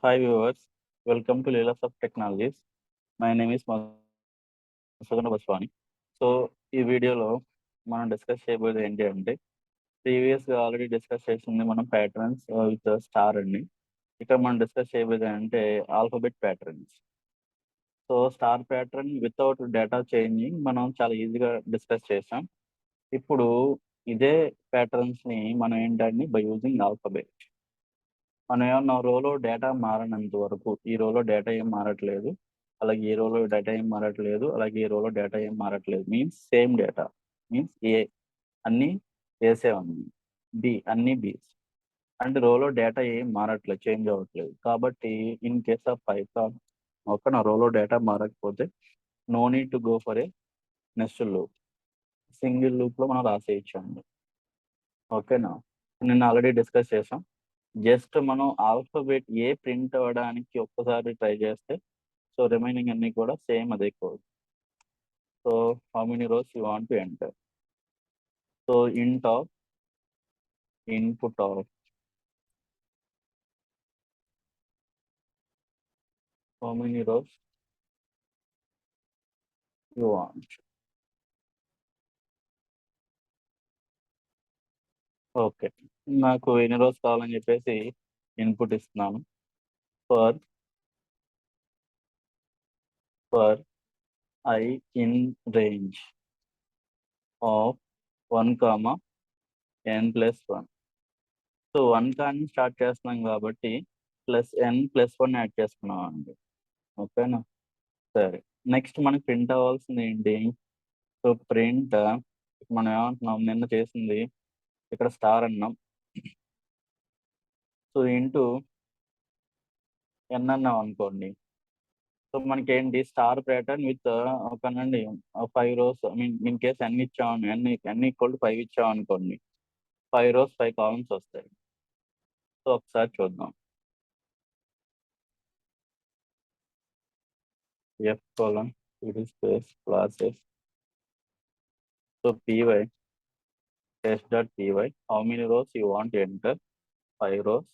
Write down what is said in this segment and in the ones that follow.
Hi viewers, welcome to Leela of Technologies. My name is Masudana Baswani. So ఈ వీడియోలో మనం discuss చేయబోయేది ఏంటి అంటే ప్రీవియస్గా ఆల్రెడీ డిస్కస్ చేసింది మనం ప్యాటర్న్స్ విత్ స్టార్ అండి. ఇక్కడ మనం డిస్కస్ చేయబోయేది అంటే alphabet patterns. So star pattern without data changing మనం చాలా ఈజీగా డిస్కస్ చేసాం. ఇప్పుడు ఇదే ప్యాటర్న్స్ ని మనం ఏంటంటే బై యూజింగ్ ఆల్ఫాబెట్ మనం ఏమన్నా రోలో డేటా మారనంత వరకు ఈ రోలో డేటా ఏం మారట్లేదు, అలాగే ఈ రోలో డేటా ఏం మారట్లేదు, అలాగే ఈ రోలో డేటా ఏం మారట్లేదు మీన్స్ సేమ్ డేటా మీన్స్ ఏ అన్ని ఏసే ఉంది, బి అన్ని బీస్ అంటే రోలో డేటా ఏం మారట్లేదు, చేంజ్ అవ్వట్లేదు. కాబట్టి ఇన్ కేస్ ఆఫ్ పైథాన్ నా రోలో డేటా మారకపోతే no need to go for a next loop, single loop లో మనం రాసేయచ్చండి. ఓకేనా, నిన్న ఆల్రెడీ డిస్కస్ చేసాం. జస్ట్ మనం ఆల్ఫాబెట్ ఏ ప్రింట్ అవ్వడానికి ఒక్కసారి ట్రై చేస్తే సో రిమైనింగ్ అన్ని కూడా సేమ్ అదే code. So how many rows you want to enter. So ఇంట్ of input of how many rows you want. Okay, నాకు ఎన్ని రోస్ కావాలని చెప్పేసి ఇన్పుట్ ఇస్తున్నాను. For for I in range of 1, n+1. So 1 కానీ స్టార్ట్ చేస్తున్నాం కాబట్టి +n+1 యాడ్ చేసుకున్నాం అండి. ఓకేనా, సరే. నెక్స్ట్ మనకి ప్రింట్ అవ్వాల్సింది ఏంటి? సో ప్రింట్ మనం ఏమంటున్నాం, నిన్న చేసింది ఇక్కడ స్టార్ అన్నాం. సో ఇంటూ ఎన్ అన్నాం అనుకోండి. సో మనకి ఏంటి స్టార్ ప్యాటర్న్ విత్ ఒకనండి 5 రోస్ ఇన్ కేస్ ఎన్ ఇచ్చామని ఎన్ ఈక్వల్ టు 5 ఇచ్చాం అనుకోండి, 5 రోస్ 5 కాలమ్స్ వస్తాయి. సో ఒకసారి చూద్దాం. ఎఫ్ కోలన్ ఇది space classes. So py test.py how many rows you want to enter? 5 rows.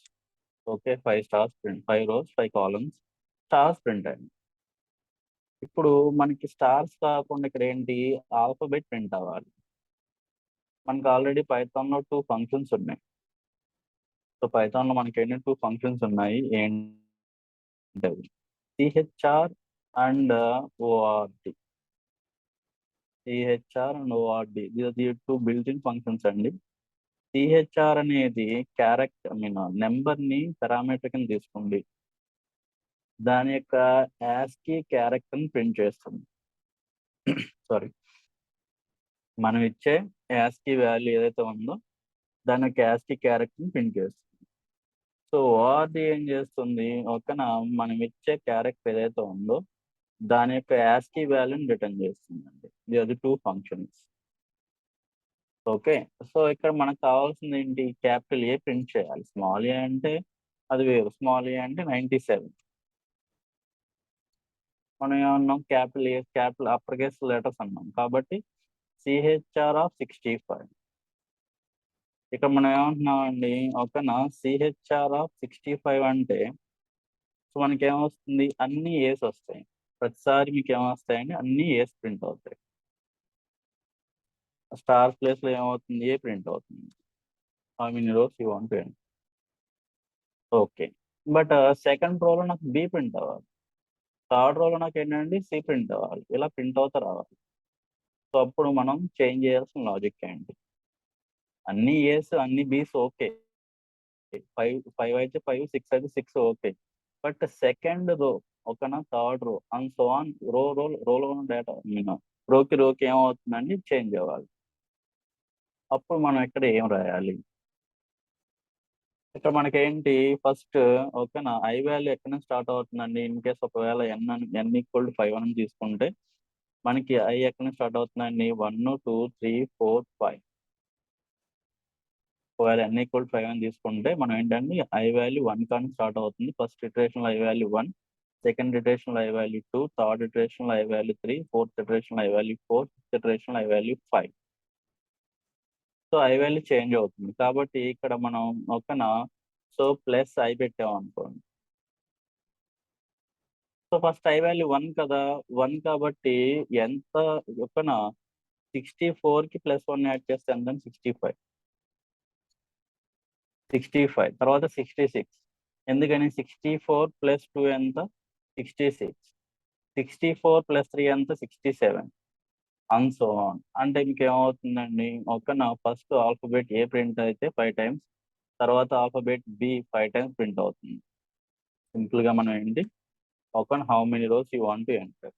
Okay, 5 stars print, 5 rows 5 columns stars print అండి. ఇప్పుడు మనకి స్టార్స్ కాకుండా ఇక్కడ ఏంటి ఆల్ఫాబెట్ ప్రింట్ అవ్వాలి. మనకి ఆల్రెడీ పైథాన్లో 2 ఫంక్షన్స్ ఉన్నాయి. సో పైథాన్లో మనకి ఏంటి 2 ఫంక్షన్స్ ఉన్నాయి. ఏంటి CHR and ORD. CHR and ORD ఇది 2 బిల్ట్ ఇన్ ఫంక్షన్స్ అండి. సిహెచ్ఆర్ అనేది క్యారెక్టర్ నెంబర్ ని పారామీటర్ కింద తీసుకోండి, దాని యొక్క యాస్కీ క్యారెక్టర్ ని ప్రింట్ చేస్తుంది. సారీ, మనం ఇచ్చే యాస్కీ వాల్యూ ఏదైతే ఉందో దాని యొక్క యాస్కీ క్యారెక్టర్ ని ప్రింట్ చేస్తుంది. సో ఓఆర్డి ఏం చేస్తుంది, ఓకేనా, మనం ఇచ్చే క్యారెక్టర్ ఏదైతే ఉందో దాని యొక్క యాస్కీ వాల్యూని రిటర్న్ చేస్తుందండి. ఇది 2 ఫంక్షన్స్. ఓకే, సో ఇక్కడ మనకు కావాల్సింది ఏంటి, క్యాపిటల్ ఏ ప్రింట్ చేయాలి. స్మాల్ ఏ అంటే అది వేరు, స్మాల్ ఏ అంటే 97. మనం ఏమన్నాం, క్యాపిటల్ అప్పర్ కేస్ లెటర్స్ అన్నాం కాబట్టి సిహెచ్ఆర్ ఆఫ్ 65. ఇక్కడ మనం ఏమంటున్నాం అండి, ఓకేనా, సిహెచ్ఆర్ ఆఫ్ 65 అంటే సో మనకి ఏమొస్తుంది, అన్ని ఏస్ వస్తాయి. ప్రతిసారి మీకు ఏమొస్తాయండి, అన్ని ఏస్ ప్రింట్ అవుతాయి. స్టార్ ప్లేస్ లో ఏమవుతుంది, ఏ ప్రింట్ అవుతుంది. How many rows you want to enter. Okay, but second రోలో నాకు బి ప్రింట్ అవ్వాలి, థర్డ్ రోలో నాకు ఏంటంటే సి ప్రింట్ అవ్వాలి. ఇలా ప్రింట్ అవుతా రావాలి. సో అప్పుడు మనం చేంజ్ చేయాల్సిన లాజిక్ ఏంటి, అన్ని ఏస్ అన్ని బీస్ ఓకే, 5 అయితే 5, 6 అయితే 6 ఓకే. బట్ సెకండ్ రో ఓకేనా, third row and so on రోలో ఉన్న డేటా రోకి ఏమవుతుందండి, చేంజ్ అవ్వాలి. అప్పుడు మనం ఇక్కడ ఏం రాయాలి, ఇక్కడ మనకేంటి ఫస్ట్ ఓకేనా, ఐ వాల్యూ ఎక్కడ నుంచి స్టార్ట్ అవుతుందండి. ఇన్ కేస్ ఒకవేళ ఎన్ ఈక్వల్ టు 5 అని తీసుకుంటే మనకి ఐ ఎక్కడ నుంచి స్టార్ట్ అవుతుందండి, 1, 2, 3, 4, 5. ఒకవేళ ఎన్ ఈక్వల్ 5 అని తీసుకుంటే మనం ఏంటంటే ఐ వాల్యూ 1 కానీ స్టార్ట్ అవుతుంది. First iteration I value 1, second iteration I value 2, third iteration I value 3, fourth iteration I value 4, fifth iteration I value 5. So I value change అవుతుంది కాబట్టి ఇక్కడ మనం ఓకేనా, సో ప్లస్ ఐ పెట్టాం అనుకోండి. సో ఫస్ట్ ఐ వాల్యూ 1 కదా, 1 కాబట్టి ఎంత ఓకేనా, 64కి +1 యాడ్ చేస్తే ఎంత? 65. 65 తర్వాత 66. ఎందుకని 64 + 2 ఎంత? 66. 64 + 3 ఎంత? 67. And so on. అంటే మీకు ఏమవుతుందండి, ఓకేనా, ఫస్ట్ ఆల్ఫాబెట్ ఏ ప్రింట్ అయితే 5 టైమ్స్, తర్వాత ఆల్ఫాబెట్ బి 5 టైమ్స్ ప్రింట్ అవుతుంది. సింపుల్ గా మనం ఏంటి, ఓకేనా, how many rows you want to enter.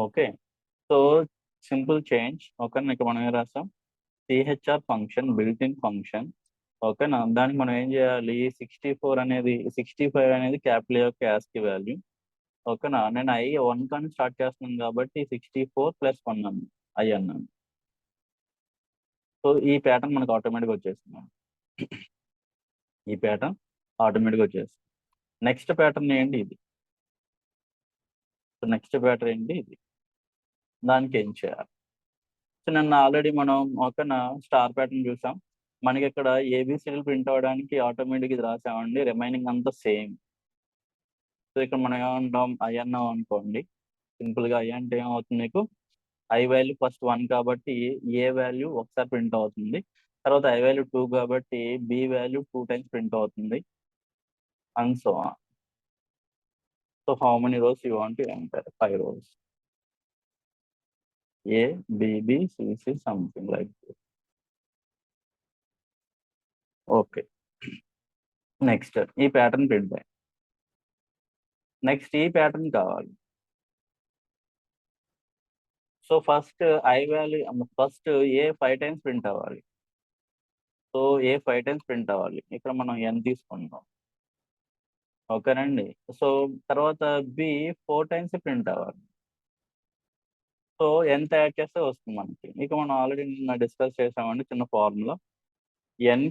Okay, so simple change. ఓకేనా, ఇక్కడ మనం ఏం రాస్తాం, CHR function built in function. ఓకేనా, దానికి మనం ఏం చేయాలి, 65 అనేది క్యాపిటల్ యొక్క యాస్కి వాల్యూ. ఓకేనా, నేను ఐ 1 కానీ స్టార్ట్ చేస్తున్నాను కాబట్టి 64 + 1 ఐ అన్నాను. సో ఈ ప్యాటర్న్ మనకు ఆటోమేటిక్గా వచ్చేస్తుంది. ఈ ప్యాటర్న్ ఆటోమేటిక్గా వచ్చేస్తుంది. నెక్స్ట్ ప్యాటర్న్ ఏంటి, ఇది. సో నెక్స్ట్ ప్యాటర్న్ ఏంటి, ఇది. దానికి ఏం చేయాలి, సో నిన్న ఆల్రెడీ మనం ఓకేనా స్టార్ ప్యాటర్న్ చూసాం. మనకి ఇక్కడ ఏబిసిడీలు ప్రింట్ అవ్వడానికి ఆటోమేటిక్ ఇది రాసామండి, రిమైనింగ్ అంతా సేమ్. సో ఇక్కడ మనం ఏమంటాం, ఐ అన్నాం అనుకోండి, సింపుల్ గా ఐ అంటే ఏమవుతుంది మీకు, ఐ వాల్యూ ఫస్ట్ 1 కాబట్టి ఏ వాల్యూ ఒకసారి ప్రింట్ అవుతుంది, తర్వాత ఐ వాల్యూ 2 కాబట్టి బి వాల్యూ 2 టైమ్స్ ప్రింట్ అవుతుంది, and so on. So how many rows you want to enter? 5 rows. A BB CC something like this. Okay, next ఈ pattern print అయ్యి, next ఈ pattern కావాలి. So first I value, first A 5 times print అవ్వాలి. So A 5 times print అవ్వాలి, ఇక్కడ మనం n తీసుకుంటాం. ఓకేనండి, సో తర్వాత బి 4 టైమ్స్ ప్రింట్ అవ్వాలి. సో ఎంత యాడ్ చేస్తే వస్తుంది మనకి, ఇక మనం ఆల్రెడీ నిన్న డిస్కస్ చేసామండి చిన్న ఫార్ములా.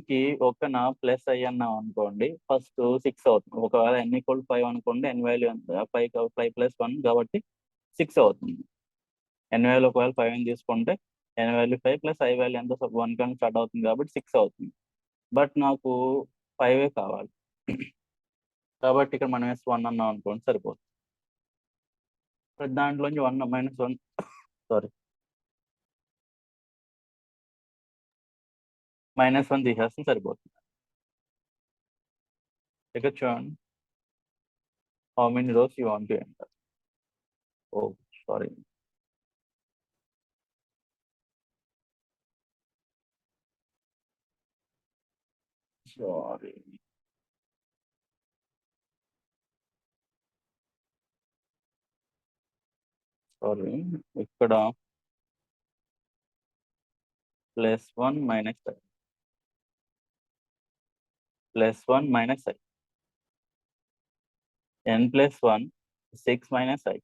కి ఓకేనా ప్లస్ ఐ అన్నాం అనుకోండి, ఫస్ట్ 6 అవుతుంది. ఒకవేళ n = 5 అనుకోండి, n వాల్యూ ఎంత, 5 + 1 కాబట్టి 6 అవుతుంది. n వాల్యూ ఒకవేళ 5 అని తీసుకుంటే n value 5 plus I value ఎంత, 1 కానీ స్టార్ట్ అవుతుంది కాబట్టి 6 అవుతుంది. బట్ నాకు 5 కావాలి కాబట్టి ఇక్కడ మనం -1 అన్నాం అనుకోండి సరిపోతుంది. దాంట్లోంచి -1 సారీ -1 తీసేస్తే సరిపోతుంది. ఇక్కడ చూడండి, how many rows you want to enter. Oh sorry, sorry sorry ఇక్కడ +1 - i +1 - i n + 1 6 - i.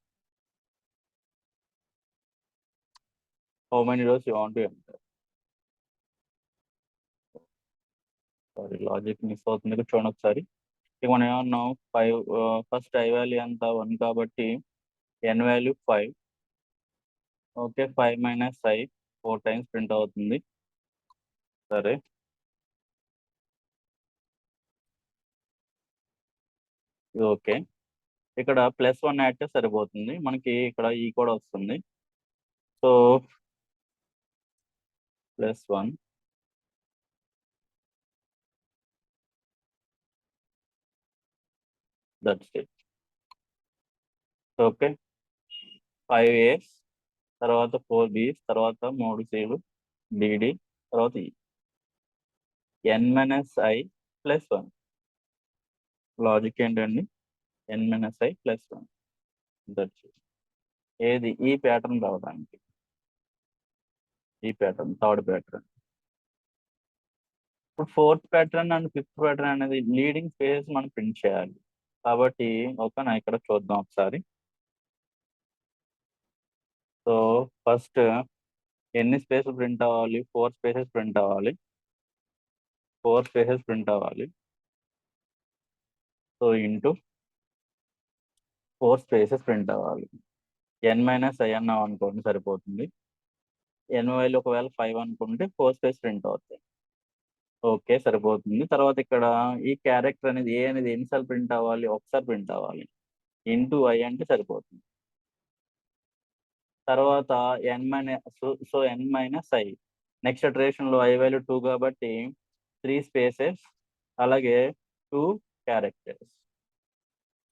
How many rows you want to enter. Sorry logic miss అవుతుంది, ఇక్కడ చూడండి ఒకసారి. ఇక మనం ఏమన్నాం, 5 ఫస్ట్ ఐ వాల్యూ ఎంత, 1 కాబట్టి n value 5. Okay, 5 - i 4 times print అవుతుంది. సరే, ఇది ఓకే. ఇక్కడ +1 యాడ్ చేస్తే సరిపోతుంది మనకి, ఇక్కడ ఈ కూడా వస్తుంది. So +1 that's it. Okay, 5 A's తర్వాత 4 B's తర్వాత 3 C'లు డిడి తర్వాత n - i +1. లాజిక్ ఏంటండి, n - i +1 దట్స్ ఇట్. ఏది, ఈ ప్యాటర్న్ రావడానికి, ఈ ప్యాటర్న్ థర్డ్ ప్యాటర్న్. ఇప్పుడు fourth pattern and fifth pattern అనేది లీడింగ్ స్పేసెస్ మనం ప్రింట్ చేయాలి కాబట్టి ఓకేనా, ఇక్కడ చూద్దాం ఒకసారి. సో ఫస్ట్ ఎన్ని స్పేసెస్ ప్రింట్ అవ్వాలి, 4 స్పేసెస్ ప్రింట్ అవ్వాలి. 4 స్పేసెస్ ప్రింట్ అవ్వాలి. సో ఇంటూ 4 స్పేసెస్ ప్రింట్ అవ్వాలి. n - i అన్నాం అనుకోండి సరిపోతుంది. n వాల్యూ ఒకవేళ 5 అనుకుంటే 4 స్పేస్ ప్రింట్ అవుతాయి. ఓకే. సరిపోతుంది. తర్వాత ఇక్కడ ఈ క్యారెక్టర్ అనేది ఏ అనేది ఎన్నిసార్లు ప్రింట్ అవ్వాలి? ఒకసారి ప్రింట్ అవ్వాలి. ఇంటూ ఐ అంటే సరిపోతుంది. తర్వాత ఎన్ మైనస్ ఐ. నెక్స్ట్ ఇటరేషన్‌లో ఐ వాల్యూ 2 కాబట్టి 3 స్పేసెస్ అలాగే 2 క్యారెక్టర్స్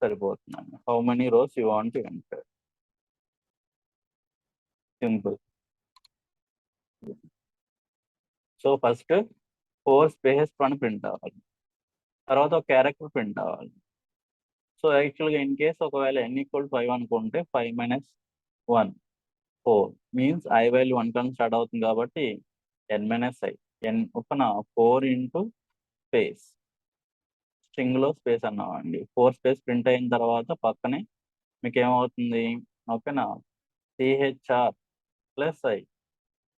సరిపోతుందండి. How many rows you want to enter. Simple. So first 4 spaces print అవ్వాలి. తర్వాత ఒక క్యారెక్టర్ ప్రింట్ అవ్వాలి. సో యాక్చువల్‌గా ఇన్ కేస్ ఒకవేళ n=5 అనుకుంటే 5 - 1 4 మీన్స్ ఐ వాల్యూ 1 తోని స్టార్ట్ అవుతుంది కాబట్టి n-i. ఓకేనా 4 ఇంటూ స్పేస్ స్ట్రింగ్‌లో స్పేస్ అన్నామండి. 4 స్పేస్ ప్రింట్ అయిన తర్వాత పక్కనే మీకేమవుతుంది ఓకేనా CHR ప్లస్ ఐ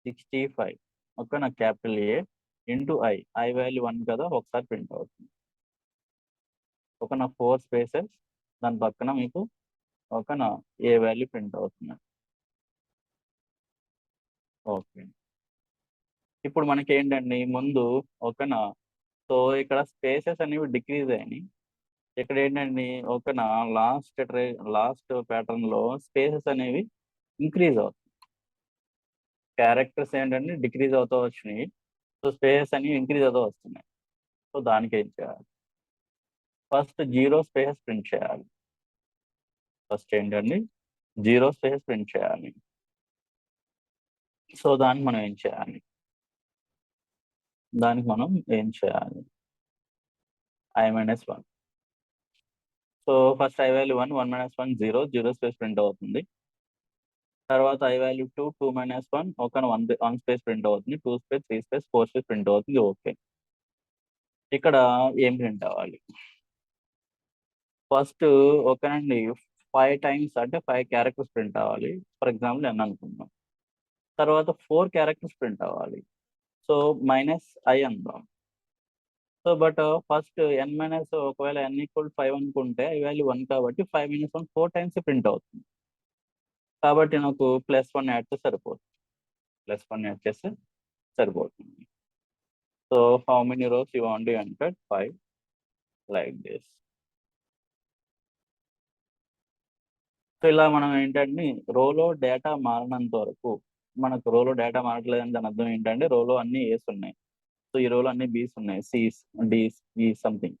65 ఓకేనా capital A into I value 1 కదా ఒకసారి ప్రింట్ అవుతుంది. ఓకేనా 4 స్పేసెస్ దాని పక్కన మీకు ఓకేనా ఏ వాల్యూ ప్రింట్ అవుతుంది. ఓకే. ఇప్పుడు మనకేంటండి ముందు ఓకేనా సో ఇక్కడ స్పేసెస్ అనేవి డిక్రీజ్ అయినాయి. ఇక్కడ ఏంటండి ఓకేనా లాస్ట్ ప్యాటర్న్‌లో స్పేసెస్ అనేవి ఇంక్రీజ్ అవుతాయి. క్యారెక్టర్స్ ఏంటంటే డిక్రీజ్ అవుతూ వచ్చినాయి. సో స్పేసెస్ అనేవి ఇంక్రీజ్ అవుతూ వస్తున్నాయి. సో దానికేం చేయాలి? ఫస్ట్ 0 స్పేసెస్ ప్రింట్ చేయాలి. ఫస్ట్ ఏంటండి 0 స్పేసెస్ ప్రింట్ చేయాలి. సో దానికి మనం ఏం చేయాలి? i-1. So first I value 1 1 - 1 0 space print అవుతుంది. తర్వాత ఐ వాల్యూ 2 2 - 1 ఒక 1 స్పేస్ ప్రింట్ అవుతుంది. 2 స్పేస్ 3 స్పేస్ 4 స్పేస్ ప్రింట్ అవుతుంది. ఓకే. ఇక్కడ ఏం ప్రింట్ అవ్వాలి? ఫస్ట్ ఓకేనండి 5 టైమ్స్ అంటే 5 క్యారెక్టర్స్ ప్రింట్ అవ్వాలి. ఫర్ ఎగ్జాంపుల్ n అనుకుందాం. తర్వాత 4 క్యారెక్టర్స్ ప్రింట్ అవ్వాలి. సో -i అందాం. సో బట్ ఫస్ట్ ఒకవేళ n=5 అనుకుంటే ఐ వాల్యూ 1 కాబట్టి 5 - 1 4 టైమ్స్ ప్రింట్ అవుతుంది. కాబట్టి నాకు +1 యాడ్ చేస్తే సరిపోతుంది. +1 యాడ్ చేస్తే సరిపోతుంది. So how many rows you want to enter? 5 like this. So ఇలా మనం ఏంటంటే రోలో డేటా మారనంత వరకు మనకు రోలో డేటా మారట్లేదని దాని అర్థం ఏంటంటే రోలో అన్ని ఏస్ ఉన్నాయి. సో ఈ రోలో అన్ని బీస్ ఉన్నాయి. సిస్, డీస్, ఈ సంథింగ్.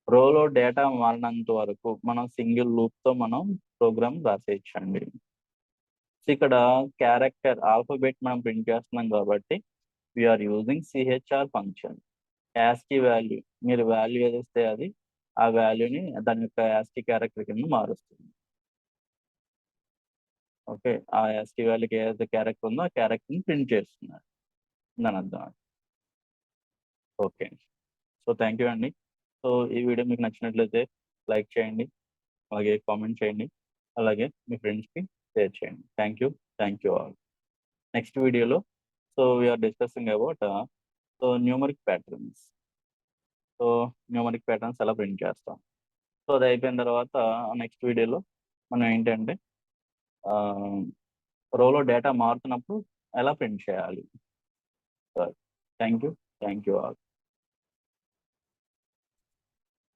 రోలో డేటా మారినంత వరకు మనం సింగిల్ లూప్‌తో మనం ప్రోగ్రామ్ రాసేయొచ్చండి. సో ఇక్కడ క్యారెక్టర్ ఆల్ఫాబెట్ మనం ప్రింట్ చేస్తున్నాం కాబట్టి we're using CHR function. ASCII value మీరు వాల్యూ ఏదిస్తే అది ఆ వాల్యూని దాని యొక్క యాస్కీ క్యారెక్టర్ కింద మారుస్తుంది. ఓకే. ఆ యాస్కీ వాల్యూకి ఏదైతే క్యారెక్టర్ ఉందో ఆ క్యారెక్టర్‌ని ప్రింట్ చేస్తున్నారు. దాని అర్థం. ఓకే. సో థ్యాంక్ యూ అండి. సో ఈ వీడియో మీకు నచ్చినట్లయితే లైక్ చేయండి. అలాగే కామెంట్ చేయండి. అలాగే మీ ఫ్రెండ్స్‌కి షేర్ చేయండి. Thank you all. నెక్స్ట్ వీడియోలో so we're discussing about numeric patterns. So numeric patterns ఎలా ప్రింట్ చేస్తాం. సో అది అయిపోయిన తర్వాత నెక్స్ట్ వీడియోలో మనం ఏంటంటే రోలో డేటా మారుతున్నప్పుడు ఎలా ప్రింట్ చేయాలి. Thank you all.